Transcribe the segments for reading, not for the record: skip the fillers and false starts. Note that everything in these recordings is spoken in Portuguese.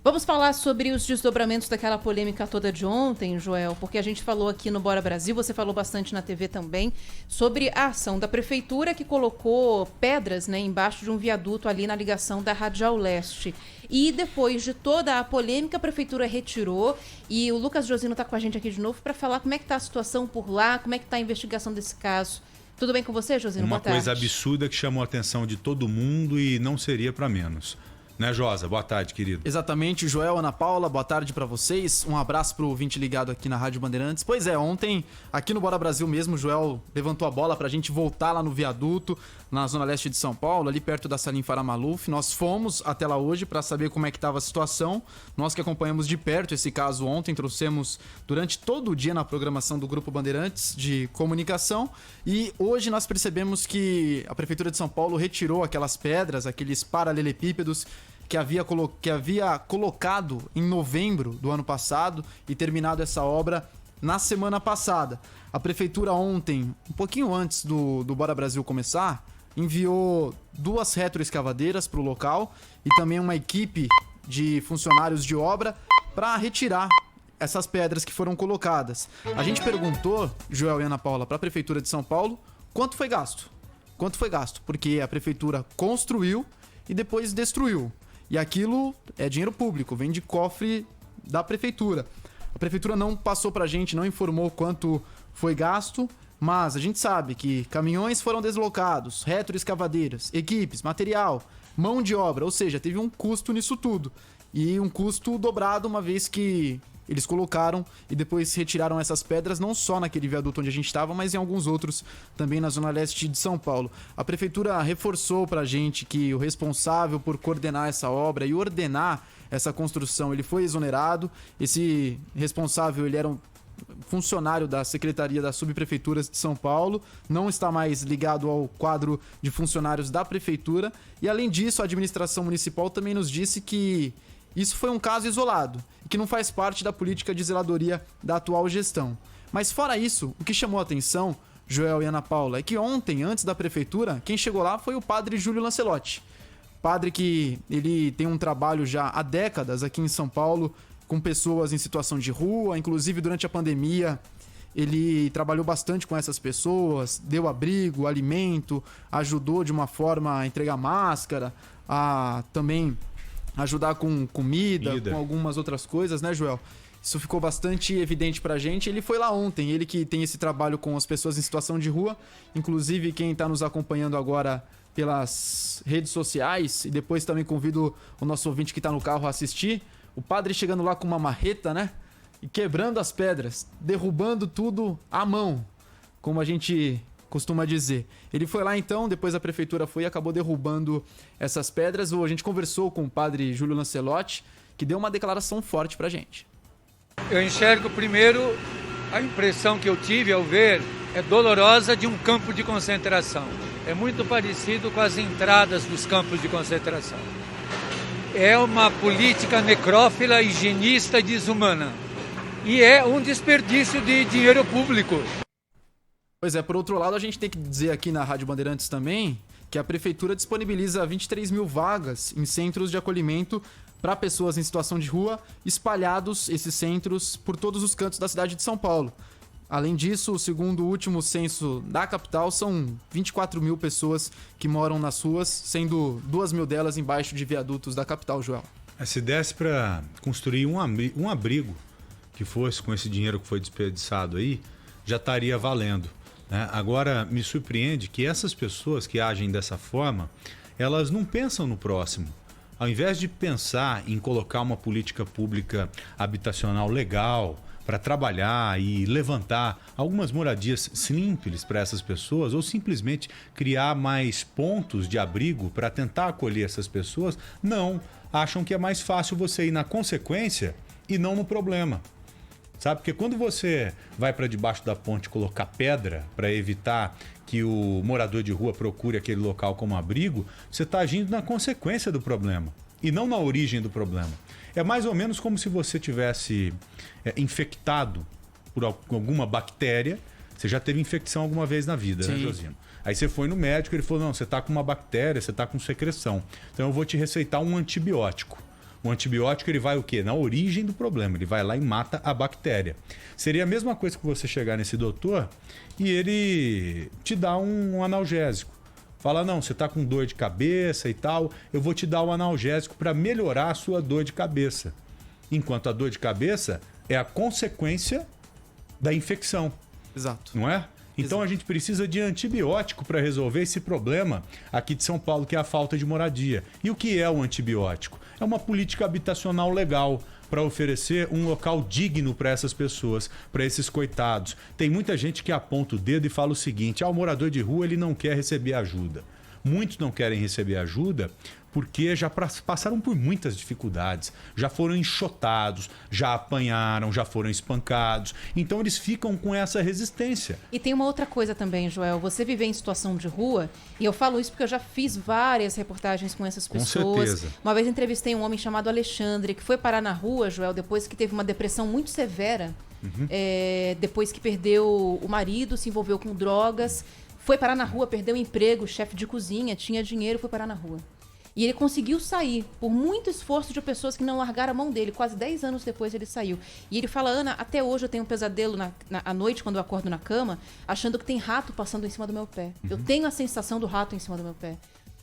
Vamos falar sobre os desdobramentos daquela polêmica toda de ontem, Joel, porque a gente falou aqui no Bora Brasil, você falou bastante na TV também, sobre a ação da prefeitura que colocou pedras, né, embaixo de um viaduto ali na ligação da Radial Leste. E depois de toda a polêmica, a prefeitura retirou, e o Lucas Josino está com a gente aqui de novo para falar como é que está a situação por lá, como é que está a investigação desse caso. Tudo bem com você, Josino? Uma Boa tarde. coisa absurda que chamou a atenção de todo mundo e não seria para menos. Né, Josa? Boa tarde, querido. Exatamente, Joel, Ana Paula, boa tarde pra vocês. Um abraço pro ouvinte ligado aqui na Rádio Bandeirantes. Pois é, ontem, aqui no Bora Brasil mesmo, o Joel levantou a bola pra gente voltar lá no viaduto, na zona leste de São Paulo, ali perto da Salim Farah Maluf. Nós fomos até lá hoje pra saber como é que tava a situação. Nós que acompanhamos de perto esse caso ontem, trouxemos durante todo o dia na programação do Grupo Bandeirantes de Comunicação. E hoje nós percebemos que a Prefeitura de São Paulo retirou aquelas pedras, aqueles paralelepípedos que havia colocado em novembro do ano passado e terminado essa obra na semana passada. A prefeitura ontem, um pouquinho antes do Bora Brasil começar, enviou 2 retroescavadeiras para o local e também uma equipe de funcionários de obra para retirar essas pedras que foram colocadas. A gente perguntou, Joel e Ana Paula, para a Prefeitura de São Paulo, quanto foi gasto? Quanto foi gasto? Porque a prefeitura construiu e depois destruiu. E aquilo é dinheiro público, vem de cofre da prefeitura. A prefeitura não passou pra gente, não informou quanto foi gasto, mas a gente sabe que caminhões foram deslocados, retroescavadeiras, equipes, material, mão de obra, ou seja, teve um custo nisso tudo. E um custo dobrado uma vez que eles colocaram e depois retiraram essas pedras, não só naquele viaduto onde a gente estava, mas em alguns outros também na zona leste de São Paulo. A prefeitura reforçou pra gente que o responsável por coordenar essa obra e ordenar essa construção, ele foi exonerado. Esse responsável, ele era um funcionário da Secretaria das Subprefeituras de São Paulo, não está mais ligado ao quadro de funcionários da prefeitura. E além disso, a administração municipal também nos disse que isso foi um caso isolado e que não faz parte da política de zeladoria da atual gestão. Mas fora isso, o que chamou a atenção, Joel e Ana Paula, é que ontem, antes da prefeitura, quem chegou lá foi o padre Júlio Lancelotti. Padre que ele tem um trabalho já há décadas aqui em São Paulo com pessoas em situação de rua, inclusive durante a pandemia ele trabalhou bastante com essas pessoas, deu abrigo, alimento, ajudou de uma forma a entregar máscara, a também ajudar com comida, com algumas outras coisas, né, Joel? Isso ficou bastante evidente pra gente. Ele foi lá ontem, ele que tem esse trabalho com as pessoas em situação de rua. Inclusive, quem tá nos acompanhando agora pelas redes sociais, e depois também convido o nosso ouvinte que tá no carro a assistir, o padre chegando lá com uma marreta, né? E quebrando as pedras, derrubando tudo à mão, como a gente costuma dizer. Ele foi lá então, depois a prefeitura foi e acabou derrubando essas pedras. A gente conversou com o padre Júlio Lancelotti, que deu uma declaração forte pra gente. Eu enxergo primeiro, a impressão que eu tive ao ver é dolorosa de um campo de concentração. É muito parecido com as entradas dos campos de concentração. É uma política necrófila, higienista e desumana. E é um desperdício de dinheiro público. Pois é, por outro lado, a gente tem que dizer aqui na Rádio Bandeirantes também que a prefeitura disponibiliza 23 mil vagas em centros de acolhimento para pessoas em situação de rua, espalhados esses centros por todos os cantos da cidade de São Paulo. Além disso, segundo o último censo da capital, são 24 mil pessoas que moram nas ruas, sendo 2 mil delas embaixo de viadutos da capital, Joel. Se desse para construir um abrigo que fosse com esse dinheiro que foi desperdiçado aí, já estaria valendo. Agora, me surpreende que essas pessoas que agem dessa forma, elas não pensam no próximo. Ao invés de pensar em colocar uma política pública habitacional legal para trabalhar e levantar algumas moradias simples para essas pessoas, ou simplesmente criar mais pontos de abrigo para tentar acolher essas pessoas, não. Acham que é mais fácil você ir na consequência e não no problema. Sabe? Porque quando você vai para debaixo da ponte colocar pedra para evitar que o morador de rua procure aquele local como abrigo, você está agindo na consequência do problema e não na origem do problema. É mais ou menos como se você tivesse infectado por alguma bactéria. Você já teve infecção alguma vez na vida, né, Josino? Aí você foi no médico e ele falou, não, você está com uma bactéria, você está com secreção. Então eu vou te receitar um antibiótico. O antibiótico ele vai o quê? Na origem do problema, ele vai lá e mata a bactéria. Seria a mesma coisa que você chegar nesse doutor e ele te dá um analgésico. Fala, não, você está com dor de cabeça e tal, eu vou te dar um analgésico para melhorar a sua dor de cabeça. Enquanto a dor de cabeça é a consequência da infecção. Exato. Não é? Então a gente precisa de antibiótico para resolver esse problema aqui de São Paulo, que é a falta de moradia. E o que é o antibiótico? É uma política habitacional legal para oferecer um local digno para essas pessoas, para esses coitados. Tem muita gente que aponta o dedo e fala o seguinte: o morador de rua ele não quer receber ajuda. Muitos não querem receber ajuda porque já passaram por muitas dificuldades, já foram enxotados, já apanharam, já foram espancados. Então eles ficam com essa resistência. E tem uma outra coisa também, Joel. Você viver em situação de rua, e eu falo isso porque eu já fiz várias reportagens com essas pessoas. Com certeza. Uma vez entrevistei um homem chamado Alexandre, que foi parar na rua, Joel, depois que teve uma depressão muito severa, depois que perdeu o marido, se envolveu com drogas, foi parar na rua, perdeu o emprego, chefe de cozinha, tinha dinheiro, foi parar na rua. E ele conseguiu sair, por muito esforço de pessoas que não largaram a mão dele. Quase 10 anos depois ele saiu. E ele fala, Ana, até hoje eu tenho um pesadelo à noite, quando eu acordo na cama, achando que tem rato passando em cima do meu pé. Eu tenho a sensação do rato em cima do meu pé.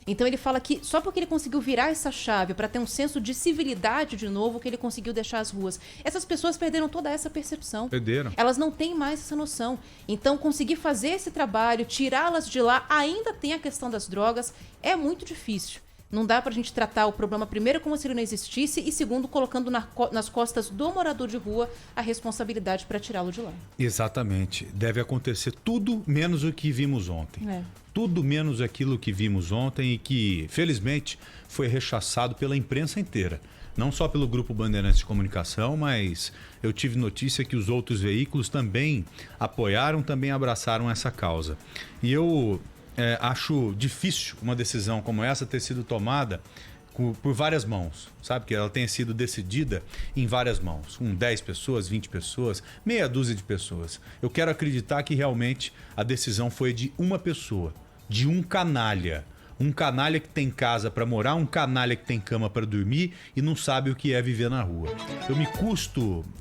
Então ele fala que só porque ele conseguiu virar essa chave para ter um senso de civilidade de novo, que ele conseguiu deixar as ruas. Essas pessoas perderam toda essa percepção. Perderam. Elas não têm mais essa noção. Então conseguir fazer esse trabalho, tirá-las de lá, ainda tem a questão das drogas, é muito difícil. Não dá pra gente tratar o problema, primeiro, como se ele não existisse, e segundo, colocando nas costas do morador de rua a responsabilidade para tirá-lo de lá. Exatamente. Deve acontecer tudo menos o que vimos ontem. Tudo menos aquilo que vimos ontem e que, felizmente, foi rechaçado pela imprensa inteira. Não só pelo Grupo Bandeirantes de Comunicação, mas eu tive notícia que os outros veículos também apoiaram, também abraçaram essa causa. E eu... acho difícil uma decisão como essa ter sido tomada por várias mãos, sabe? Que ela tenha sido decidida em várias mãos, com 10 pessoas, 20 pessoas, meia dúzia de pessoas. Eu quero acreditar que realmente a decisão foi de uma pessoa, de um canalha. Um canalha que tem casa para morar, um canalha que tem cama para dormir e não sabe o que é viver na rua.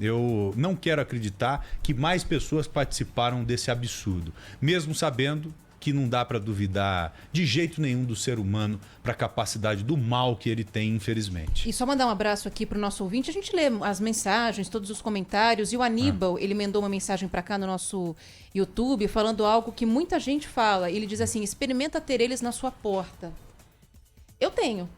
Eu não quero acreditar que mais pessoas participaram desse absurdo, mesmo sabendo que não dá para duvidar de jeito nenhum do ser humano para a capacidade do mal que ele tem, infelizmente. E só mandar um abraço aqui para o nosso ouvinte. A gente lê as mensagens, todos os comentários. E o Aníbal, ele mandou uma mensagem para cá no nosso YouTube, falando algo que muita gente fala. Ele diz assim, experimenta ter eles na sua porta. Eu tenho.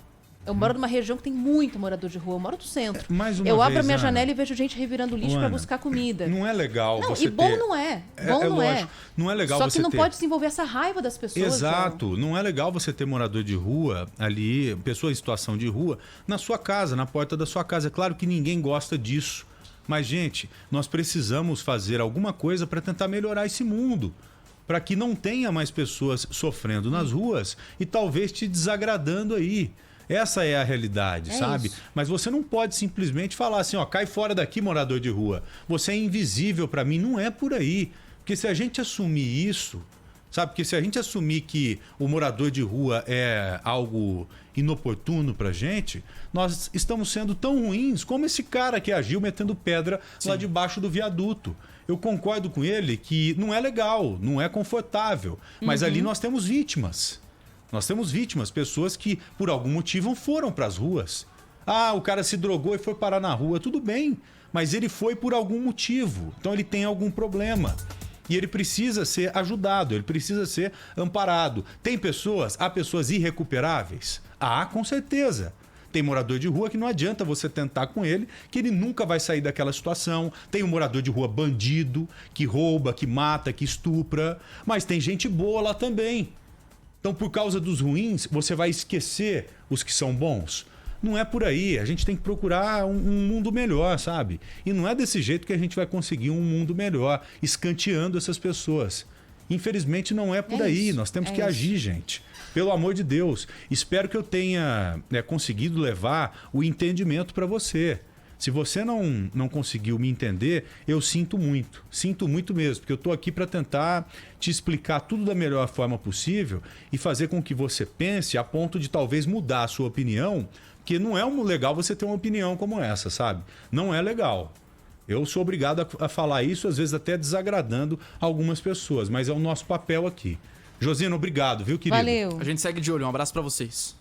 Eu moro numa região que tem muito morador de rua. Eu moro no centro. Eu abro a minha janela e vejo gente revirando lixo para buscar comida. Não é legal não, você e bom ter... não é. Bom não é. Não é legal Só você que não ter... pode desenvolver essa raiva das pessoas. Exato. Não é legal você ter morador de rua ali, pessoa em situação de rua, na sua casa, na porta da sua casa. É claro que ninguém gosta disso. Mas, gente, nós precisamos fazer alguma coisa para tentar melhorar esse mundo. Para que não tenha mais pessoas sofrendo nas ruas e talvez te desagradando aí. Essa é a realidade, sabe? Isso. Mas você não pode simplesmente falar assim, ó, cai fora daqui, morador de rua. Você é invisível para mim. Não é por aí. Porque se a gente assumir isso, sabe? Porque se a gente assumir que o morador de rua é algo inoportuno pra gente, nós estamos sendo tão ruins como esse cara que agiu metendo pedra lá debaixo do viaduto. Eu concordo com ele que não é legal, não é confortável. Mas ali nós temos vítimas. Nós temos vítimas, pessoas que por algum motivo foram para as ruas. Ah, o cara se drogou e foi parar na rua. Tudo bem, mas ele foi por algum motivo. Então ele tem algum problema. E ele precisa ser ajudado, ele precisa ser amparado. Há pessoas irrecuperáveis? Ah, com certeza. Tem morador de rua que não adianta você tentar com ele, que ele nunca vai sair daquela situação. Tem um morador de rua bandido, que rouba, que mata, que estupra. Mas tem gente boa lá também. Então, por causa dos ruins, você vai esquecer os que são bons? Não é por aí. A gente tem que procurar um mundo melhor, sabe? E não é desse jeito que a gente vai conseguir um mundo melhor, escanteando essas pessoas. Infelizmente, não é por aí. Nós temos que agir, gente. Pelo amor de Deus. Espero que eu tenha conseguido levar o entendimento para você. Se você não conseguiu me entender, eu sinto muito mesmo, porque eu estou aqui para tentar te explicar tudo da melhor forma possível e fazer com que você pense a ponto de talvez mudar a sua opinião, Porque não é legal você ter uma opinião como essa, sabe? Não é legal. Eu sou obrigado a falar isso, às vezes até desagradando algumas pessoas, mas é o nosso papel aqui. Josina, obrigado, viu, querido? Valeu. A gente segue de olho. Um abraço pra vocês.